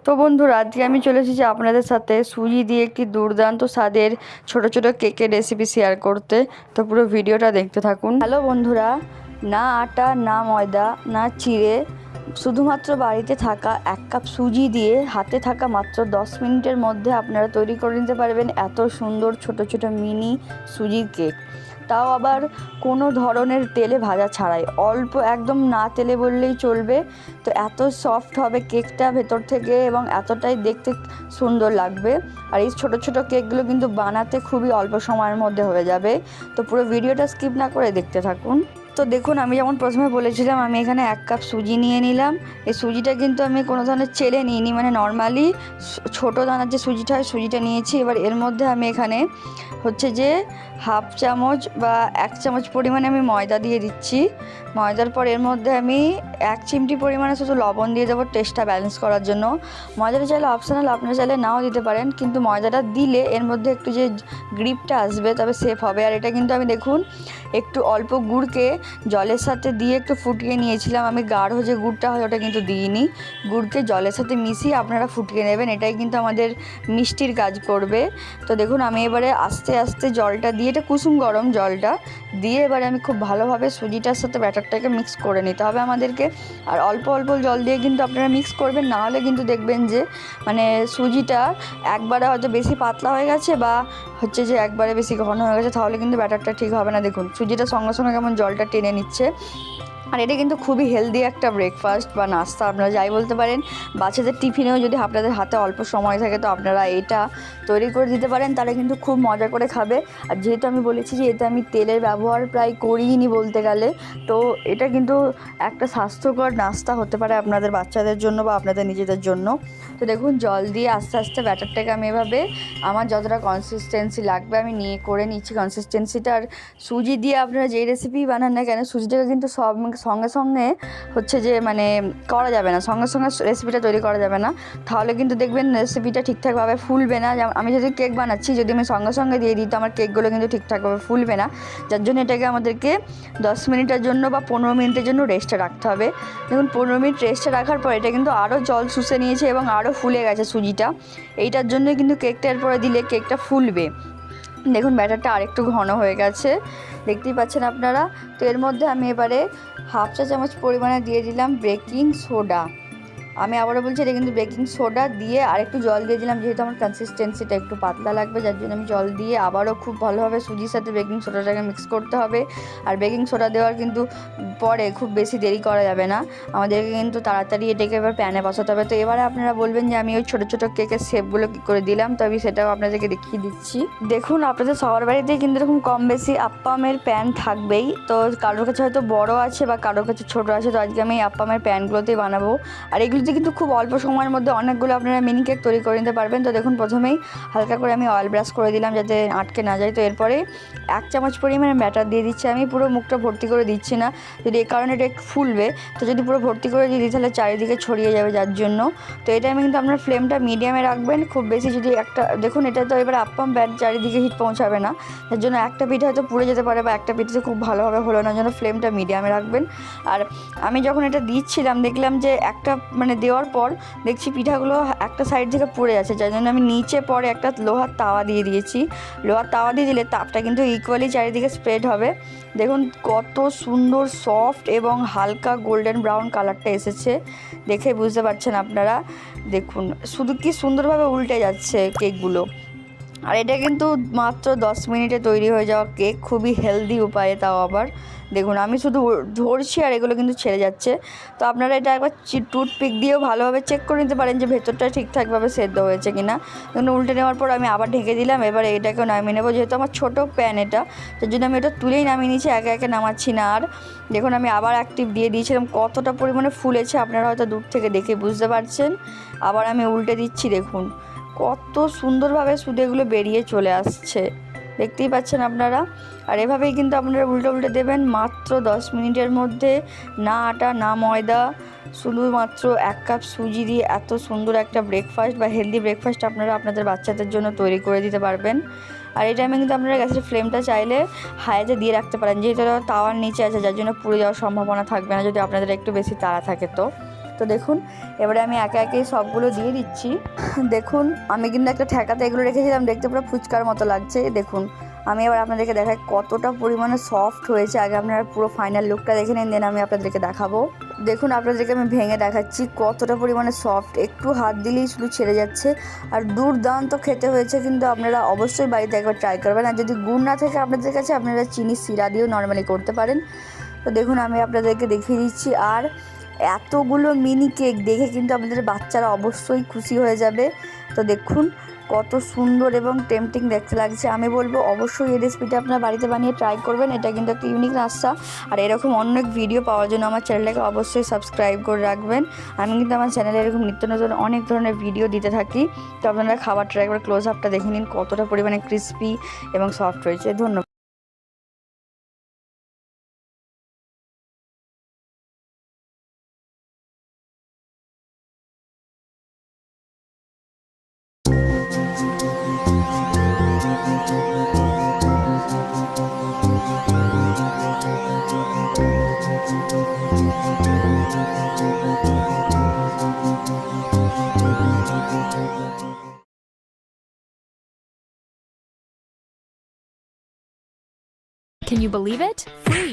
তো বন্ধুরা, আজকে আমি চলে এসেছি আপনাদের সাথে সুজি দিয়ে একটি দুর্দান্ত স্বাদের ছোট ছোট কেকের রেসিপি শেয়ার করতে। তো পুরো ভিডিওটা দেখতে থাকুন। হ্যালো বন্ধুরা, না আটা না ময়দা না চিড়ে, শুধুমাত্র বাড়িতে থাকা 1 কাপ সুজি দিয়ে হাতে থাকা মাত্র 10 মিনিটের মধ্যে আপনারা তৈরি করে নিতে পারবেন এত সুন্দর ছোট ছোট মিনি সুজির কেক। তাও আবার কোনো ধরনের তেলে ভাজা ছাড়াই, অল্প একদম না তেলে বললেই চলবে। তো এত সফট হবে কেকটা ভেতর থেকে এবং এতটাই দেখতে সুন্দর লাগবে। আর এই ছোটো ছোটো কেকগুলো কিন্তু বানাতে খুবই অল্প সময়ের মধ্যে হয়ে যাবে। তো পুরো ভিডিওটা স্কিপ না করে দেখতে থাকুন। তো দেখুন, আমি যেমন প্রথমে বলেছিলাম, আমি এখানে 1 কাপ সুজি নিয়ে নিলাম। এই সুজিটা কিন্তু আমি কোনো ধরনের চেলে নিইনি, মানে নর্মালি ছোটো দানার যে সুজিটা হয় সুজিটা নিয়েছি। এবার এর মধ্যে আমি এখানে হচ্ছে যে হাফ চামচ বা 1 চামচ পরিমাণে আমি ময়দা দিয়ে দিচ্ছি। ময়দার পর এর মধ্যে আমি 1 চিমটি পরিমাণে শুধু লবণ দিয়ে দেবো টেস্টটা ব্যালেন্স করার জন্য। ময়দাটা চাইলে অপশনাল, আপনারা চাইলে নাও দিতে পারেন, কিন্তু ময়দাটা দিলে এর মধ্যে একটু যে গ্রিপটা আসবে তবে সেফ হবে। আর এটা কিন্তু আমি দেখুন একটু অল্প গুড়কে জলের সাথে দিয়ে একটু ফুটিয়ে নিয়েছিলাম। আমি গাঢ় যে গুড়টা হয় ওটা কিন্তু দিইনি, গুড়কে জলের সাথে মিশিয়ে আপনারা ফুটিয়ে নেবেন, এটাই কিন্তু আমাদের মিষ্টির কাজ করবে। তো দেখুন, আমি এবারে আস্তে আস্তে জলটা দিয়ে, এটা কুসুম গরম জলটা দিয়ে এবারে আমি খুব ভালোভাবে সুজিটার সাথে ব্যাটারটাকে মিক্স করে নিতে হবে আমাদেরকে। আর অল্প অল্প জল দিয়ে কিন্তু আপনারা মিক্স করবেন, না হলে কিন্তু দেখবেন যে মানে সুজিটা একবারে হয়তো বেশি পাতলা হয়ে গেছে বা হচ্ছে যে একবারে বেশি ঘন হয়ে গেছে, তাহলে কিন্তু ব্যাটারটা ঠিক হবে না। দেখুন সুজিটা সঙ্গে সঙ্গে কেমন জলটা টেনে নিচ্ছে। আর এটা কিন্তু খুবই হেলদি একটা ব্রেকফাস্ট বা নাস্তা, আপনারা যাই বলতে পারেন। বাচ্চাদের টিফিনেও যদি আপনাদের হাতে অল্প সময় থাকে তো আপনারা এটা তৈরি করে দিতে পারেন, তারা কিন্তু খুব মজা করে খাবে। আর যেহেতু আমি বলেছি যে এতে আমি তেলের ব্যবহার প্রায় করিনি বলতে গেলে, তো এটা কিন্তু একটা স্বাস্থ্যকর নাস্তা হতে পারে আপনাদের বাচ্চাদের জন্য বা আপনাদের নিজেদের জন্য। তো দেখুন, জল দিয়ে আস্তে আস্তে ব্যাটারটাকে আমি এভাবে আমার যতটা কনসিস্টেন্সি লাগবে আমি নিয়ে করে নিচ্ছি কনসিস্টেন্সিটা। আর সুজি দিয়ে আপনারা যেই রেসিপি বানান না কেন, সুজিটাকে কিন্তু সঙ্গে সঙ্গে হচ্ছে যে মানে করা যাবে না, সঙ্গে সঙ্গে রেসিপিটা তৈরি করা যাবে না, তাহলে কিন্তু দেখবেন রেসিপিটা ঠিকঠাকভাবে ফুলবে না। যেমন আমি যদি কেক বানাচ্ছি, যদি আমি সঙ্গে সঙ্গে দিয়ে দিই তো আমার কেকগুলো কিন্তু ঠিকঠাকভাবে ফুলবে না। যার জন্য এটাকে আমাদেরকে 10 মিনিটের জন্য বা 15 মিনিটের জন্য রেস্টে রাখতে হবে। দেখুন 15 মিনিট রেস্টে রাখার পর এটা কিন্তু আরও জল শুষে নিয়েছে এবং আরও ফুলে গেছে সুজিটা। এইটার জন্যই কিন্তু কেকটা এরপরে দিলে কেকটা ফুলবে। দেখুন ব্যাটারটা আরেকটু ঘন হয়ে গেছে, দেখতেই পাচ্ছেন আপনারা। তো এর মধ্যে আমি এবারে হাফ চা চামচ পরিমাণে দিয়ে দিলাম বেকিং সোডা। আমি আবারও বলছি, এটা কিন্তু বেকিং সোডা দিয়ে আরেকটু জল দিয়ে দিলাম, যেহেতু আমার কনসিস্টেন্সিটা একটু পাতলা লাগবে, যার জন্য আমি জল দিয়ে আবারও খুব ভালোভাবে সুজির সাথে বেকিং সোডাটাকে মিক্স করতে হবে। আর বেকিং সোডা দেওয়ার কিন্তু পরে খুব বেশি দেরি করা যাবে না, আমাদেরকে কিন্তু তাড়াতাড়ি এটাকে এবার প্যানে বসাতে হবে। তো এবারে আপনারা বলবেন যে আমি ওই ছোটো ছোটো কেকের শেপগুলো কী করে দিলাম, তো আমি সেটাও আপনাদেরকে দেখিয়ে দিচ্ছি। দেখুন, আপনাদের সবার বাড়িতেই কিন্তু এরকম কম বেশি আপ্পামের প্যান থাকবেই। তো কারোর কাছে হয়তো বড় আছে বা কারোর কাছে ছোটো আছে, তো আজকে আমি এই আপ্পামের প্যানগুলোতেই বানাবো। আর এগুলোতে কিন্তু খুব অল্প সময়ের মধ্যে অনেকগুলো আপনারা মিনি কেক তৈরি করে নিতে পারবেন। তো দেখুন, প্রথমেই হালকা করে আমি অয়েল ব্রাশ করে দিলাম যাতে আটকে না যায়। তো এরপরে 1 চামচ পরিমাণে ব্যাটার দিয়ে দিচ্ছি, আমি পুরো মুখটা ভর্তি করে দিচ্ছি না, যদি এই কারণে এটা একটু ফুলবে। তো যদি পুরো ভর্তি করে দিয়ে দিই তাহলে চারিদিকে ছড়িয়ে যাবে, যার জন্য। তো এটা আমি কিন্তু আপনার ফ্লেমটা মিডিয়ামে রাখবেন, খুব বেশি যদি একটা, দেখুন এটা তো এবার আপ্পাম ব্যাট চারিদিকে হিট পৌঁছাবে না, তার জন্য একটা পিঠে হয়তো পুড়ে যেতে পারে বা একটা পিঠে খুব ভালোভাবে হলো না, জন্য ফ্লেমটা মিডিয়ামে রাখবেন। আর আমি যখন এটা দিচ্ছিলাম দেখলাম যে একটা মানে দেওয়ার পর দেখছি পিঠাগুলো একটা সাইড থেকে পড়ে যাচ্ছে, যার জন্য আমি নিচে পরে একটা লোহার তাওয়া দিয়ে দিয়েছি। লোহার তাওয়া দিয়ে দিলে তাপটা কিন্তু ইকুয়ালি চারিদিকে স্প্রেড হবে। দেখুন কত সুন্দর সফট এবং হালকা গোল্ডেন ব্রাউন কালারটা এসেছে, দেখে বুঝতে পারছেন আপনারা। দেখুন শুধু কি সুন্দরভাবে উল্টে যাচ্ছে কেকগুলো। আর এটা কিন্তু মাত্র 10 মিনিটে তৈরি হয়ে যাওয়া কেক, খুবই হেলদি উপায়ে, তাও আবার দেখুন আমি শুধু ধরছি আর এগুলো কিন্তু ছেড়ে যাচ্ছে। তো আপনারা এটা একবার টুথপিক দিয়েও ভালোভাবে চেক করে নিতে পারেন যে ভেতরটা ঠিকঠাকভাবে সেদ্ধ হয়েছে কিনা। দেখুন উল্টে নেওয়ার পর আমি আবার ঢেকে দিলাম, এবার এটাকেও নামিয়ে নেবো, যেহেতু আমার ছোটো প্যান এটা, তার জন্য আমি এটা তুলেই নামিয়ে নিচ্ছি, একে একে নামাচ্ছি না। আর দেখুন আমি আবার অ্যাক্টিভ দিয়ে দিয়েছিলাম, কতটা পরিমাণে ফুলেছে আপনারা হয়তো দূর থেকে দেখে বুঝতে পারছেন। আবার আমি উল্টে দিচ্ছি, দেখুন কত সুন্দরভাবে শুধু এগুলো বেরিয়ে চলে আসছে, দেখতেই পাচ্ছেন আপনারা। আর এভাবেই কিন্তু আপনারা উল্টে উল্টে দেবেন মাত্র 10 মিনিটের মধ্যে। না আটা না ময়দা, শুধুমাত্র 1 কাপ সুজি দিয়ে এত সুন্দর একটা ব্রেকফাস্ট বা হেলদি ব্রেকফাস্ট আপনারা আপনাদের বাচ্চাদের জন্য তৈরি করে দিতে পারবেন। আর এই টাইমে কিন্তু আপনারা গ্যাসের ফ্লেমটা চাইলে হাইতে দিয়ে রাখতে পারেন, যেহেতু তাওয়ার নিচে আছে, যার জন্য পুড়ে যাওয়ার সম্ভাবনা থাকবে না যদি আপনাদের একটু বেশি তাড়া থাকে। তো তো দেখুন এবারে আমি একে একে সবগুলো দিয়ে দিচ্ছি। দেখুন আমি কিন্তু একটা ঠেকাতে এগুলো রেখেছিলাম, দেখতে পুরো ফুচকার মতো লাগছে। দেখুন আমি এবার আপনাদেরকে দেখাই কতটা পরিমাণে সফট হয়েছে। আগে আপনারা পুরো ফাইনাল লুকটা দেখে নিন, দেন আমি আপনাদেরকে দেখাবো। দেখুন আপনাদেরকে আমি ভেঙে দেখাচ্ছি কতটা পরিমাণে সফট, একটু হাত দিলেই শুধু ছেড়ে যাচ্ছে। আর দুর্দান্ত খেতে হয়েছে, কিন্তু আপনারা অবশ্যই বাড়িতে একবার ট্রাই করবেন। আর যদি গুড় না থাকে আপনাদের কাছে, আপনারা চিনি সিরা দিয়েও নর্মালি করতে পারেন। তো দেখুন আমি আপনাদেরকে দেখিয়ে দিচ্ছি। আর এতগুলো মিনি কেক দেখে কিন্তু আপনাদের বাচ্চারা অবশ্যই খুশি হয়ে যাবে। তো দেখুন কত সুন্দর এবং টেম্পটিং দেখতে লাগছে। আমি বলবো অবশ্যই এই রেসিপিটা আপনারা বাড়িতে বানিয়ে ট্রাই করবেন। এটা কিন্তু একটা ইউনিক নাস্তা। আর এরকম অনেক ভিডিও পাওয়ার জন্য আমার চ্যানেলটাকে অবশ্যই সাবস্ক্রাইব করে রাখবেন। আমি কিন্তু আমার চ্যানেলে এরকম নিত্য নতুন অনেক ধরনের ভিডিও দিতে থাকি। তো আপনারা খাবারটা একবার ক্লোজ আপটা দেখে নিন কতটা পরিমাণে ক্রিস্পি এবং সফট হয়েছে। ধন্যবাদ। Can you believe it? Free